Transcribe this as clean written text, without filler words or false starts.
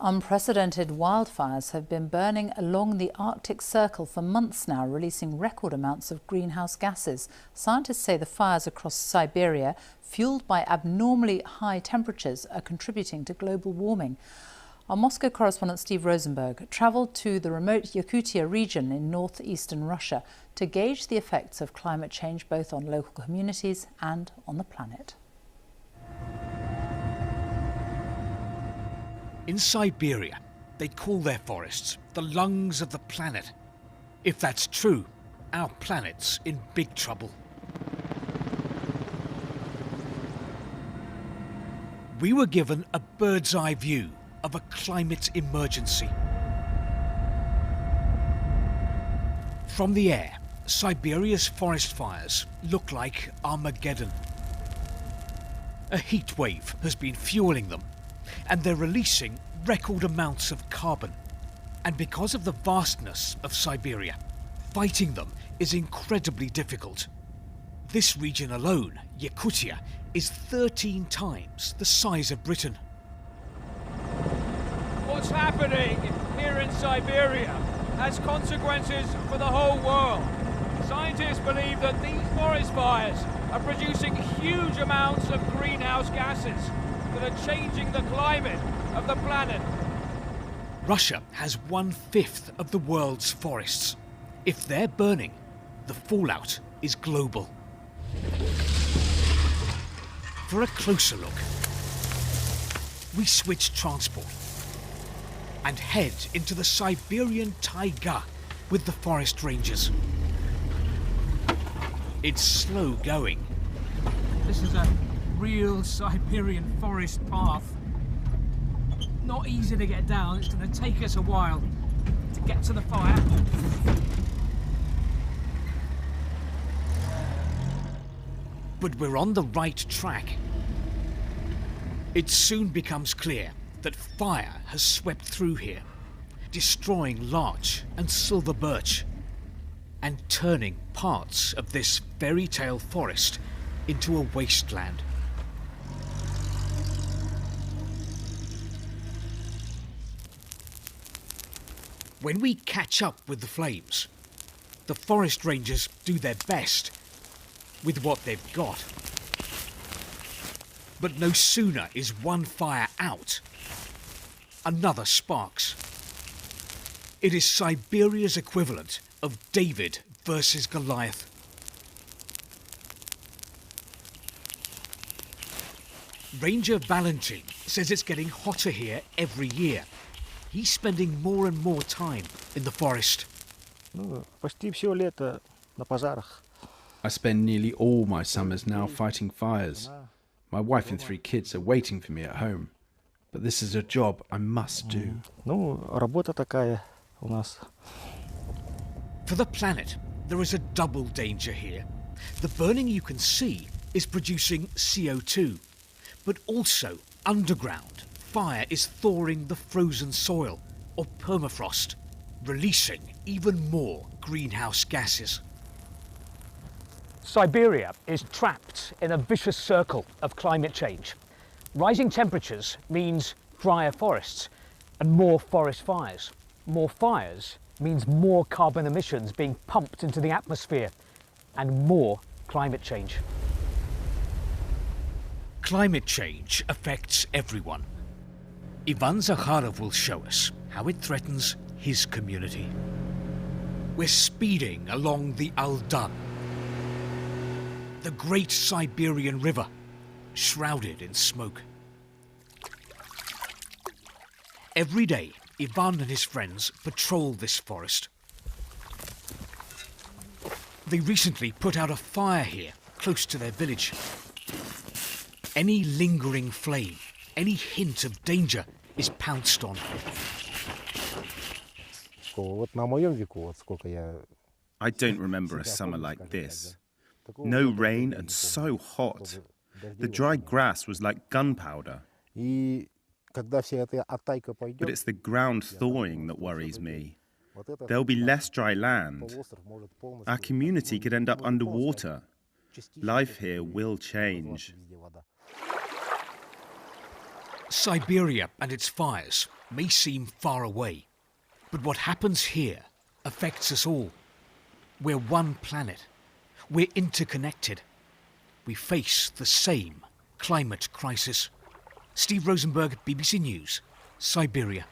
Unprecedented wildfires have been burning along the Arctic Circle for months now, releasing record amounts of greenhouse gases. Scientists say the fires across Siberia, fueled by abnormally high temperatures, are contributing to global warming. Our Moscow correspondent Steve Rosenberg travelled to the remote Yakutia region in northeastern Russia to gauge the effects of climate change both on local communities and on the planet. In Siberia, they call their forests the lungs of the planet. If that's true, our planet's in big trouble. We were given a bird's eye view of a climate emergency. From the air, Siberia's forest fires look like Armageddon. A heat wave has been fueling them, and they're releasing record amounts of carbon. And because of the vastness of Siberia, fighting them is incredibly difficult. This region alone, Yakutia, is 13 times the size of Britain. What's happening here in Siberia has consequences for the whole world. Scientists believe that these forest fires are producing huge amounts of greenhouse gases that are changing the climate of the planet. Russia has 1/5 of the world's forests. If they're burning, the fallout is global. For a closer look, we switch transport and head into the Siberian taiga with the forest rangers. It's slow going. This is a real Siberian forest path. Not easy to get down. It's going to take us a while to get to the fire. But we're on the right track. It soon becomes clear that fire has swept through here, destroying larch and silver birch, and turning parts of this fairy tale forest into a wasteland. When we catch up with the flames, the forest rangers do their best with what they've got. But no sooner is one fire out, another sparks. It is Siberia's equivalent of David versus Goliath. Ranger Valentin says it's getting hotter here every year. He's spending more and more time in the forest. I spend nearly all my summers now fighting fires. My wife and 3 kids are waiting for me at home. But this is a job I must do. For the planet, there is a double danger here. The burning you can see is producing CO2, but also underground, fire is thawing the frozen soil, or permafrost, releasing even more greenhouse gases. Siberia is trapped in a vicious circle of climate change. Rising temperatures means drier forests and more forest fires. More fires means more carbon emissions being pumped into the atmosphere and more climate change. Climate change affects everyone. Ivan Zakharov will show us how it threatens his community. We're speeding along the Aldan, the great Siberian river, shrouded in smoke. Every day, Ivan and his friends patrol this forest. They recently put out a fire here, close to their village. Any lingering flame, any hint of danger is pounced on. I don't remember a summer like this. No rain and so hot. The dry grass was like gunpowder. But it's the ground thawing that worries me. There'll be less dry land. Our community could end up underwater. Life here will change. Siberia and its fires may seem far away, but what happens here affects us all. We're one planet. We're interconnected. We face the same climate crisis. Steve Rosenberg, BBC News, Siberia.